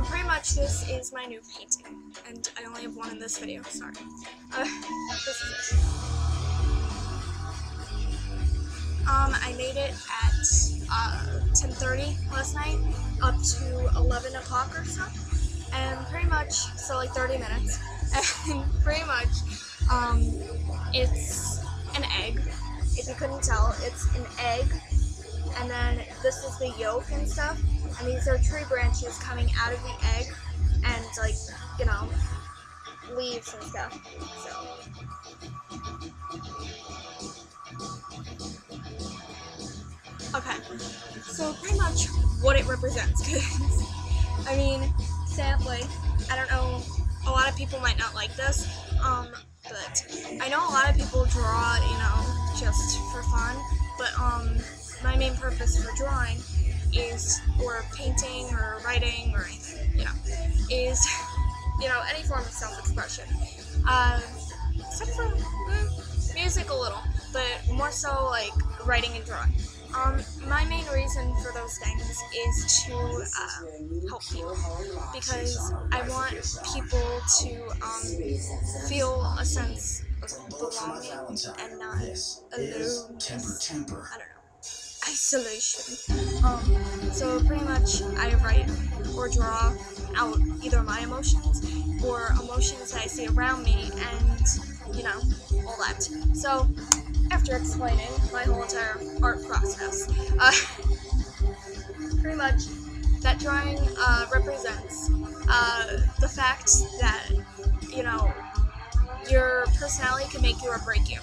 Pretty much this is my new painting, and I only have one in this video, sorry. This is it. I made it at 10:30 last night, up to 11 o'clock or so, and pretty much, so like 30 minutes, and pretty much, it's an egg. If you couldn't tell, it's an egg, and then this is the yolk and stuff, and these are tree branches coming out of the egg, and like, you know, leaves and stuff, so. Okay, so pretty much what it represents, because, I mean, sadly, I don't know, a lot of people might not like this, but I know a lot of people draw, you know, just for fun, but, my main purpose for drawing is, or painting, or writing, or anything, you know, is, you know, any form of self-expression, except for music a little, but more so, like, writing and drawing. My main reason for those things is to help people, because I want people to feel a sense of belonging and not alone. I don't know, isolation. So pretty much I write or draw out either my emotions or emotions that I see around me, and you know, all that. So after explaining my whole entire art process, pretty much that drawing represents the fact that, you know, your personality can make you or break you.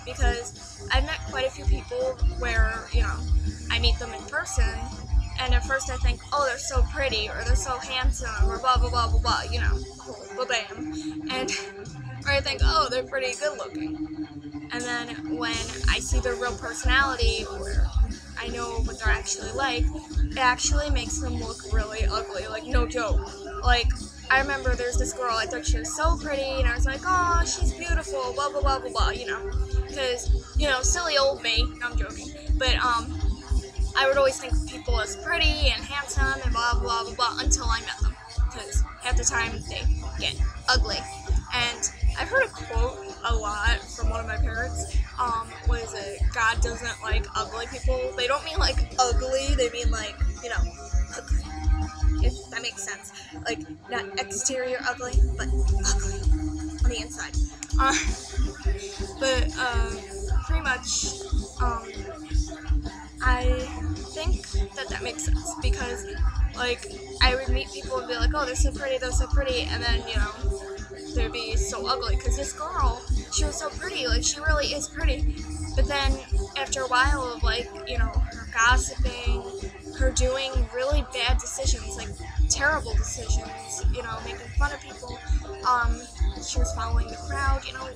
Because I've met quite a few people where, you know, I meet them in person, and at first I think, oh, they're so pretty, or they're so handsome, or blah, blah, blah, blah, blah, you know, cool, bam. And, or I think, oh, they're pretty good looking. And then when I see their real personality, or I know what they're actually like, it actually makes them look really ugly, like, no joke. Like, I remember there's this girl, I thought she was so pretty, and I was like, oh, she's beautiful, blah, blah, blah, blah, blah, you know. Because, you know, silly old me, no, I'm joking, but, I would always think of people as pretty and handsome and blah, blah, blah, blah, until I met them. Because half the time, they get ugly. And I've heard a quote a lot from one of my parents, was it, God doesn't like ugly people. They don't mean like ugly, they mean like, you know, ugly, if that makes sense. Like, not exterior ugly, but ugly on the inside. But, pretty much, I think that makes sense, because, like, I would meet people and be like, oh, they're so pretty, and then, you know, they'd be so ugly, because this girl, she was so pretty, like, she really is pretty, but then, after a while of, like, you know, her gossiping, her doing really bad decisions, like, terrible decisions, you know, making fun of people, she was following the crowd, you know,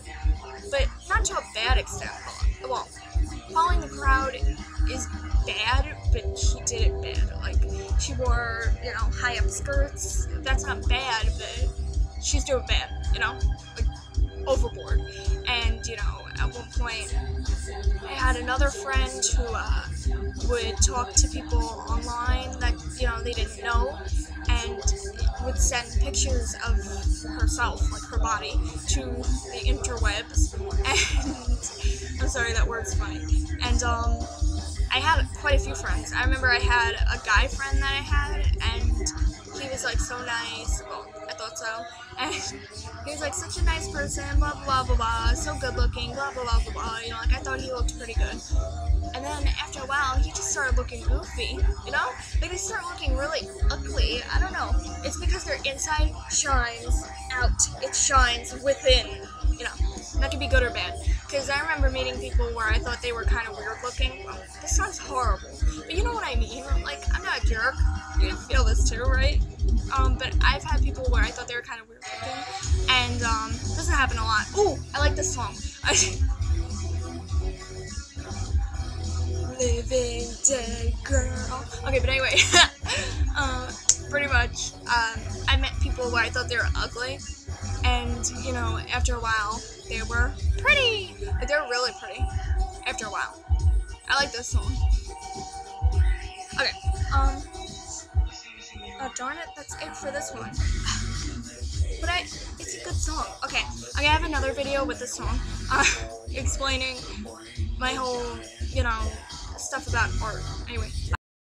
but not to a bad extent, well, following the crowd is bad, but she did it bad, like, she wore, you know, high-up skirts, that's not bad, but she's doing bad, you know, like, overboard. And, you know, at one point, I had another friend who would talk to people online that, you know, they didn't know, and would send pictures of herself, like her body, to the interwebs, and, I'm sorry, that word's funny, and, I had quite a few friends. I remember I had a guy friend that I had, and he was, like, so nice, well, I thought so, and he was, like, such a nice person, blah, blah, blah, blah, so good looking, blah, blah, blah, blah, blah, you know, like, I thought he looked pretty good. And then, after a while, he just started looking goofy, you know? Like, they start looking really ugly, I don't know. It's because their inside shines out, it shines within, you know? That could be good or bad. Because I remember meeting people where I thought they were kind of weird looking. Well, this sounds horrible, but you know what I mean? Like, I'm not a jerk. You feel this too, right? But I've had people where I thought they were kind of weird looking, and, doesn't happen a lot. Ooh, I like this song. Living dead girl. Okay, but anyway, pretty much, I met people where I thought they were ugly, and, you know, after a while, they were pretty. Like, they were really pretty after a while. I like this song. Okay, darn it, that's it for this one. But it's a good song. Okay, I'm gonna have another video with this song, explaining my whole, stuff about art. Anyway, bye.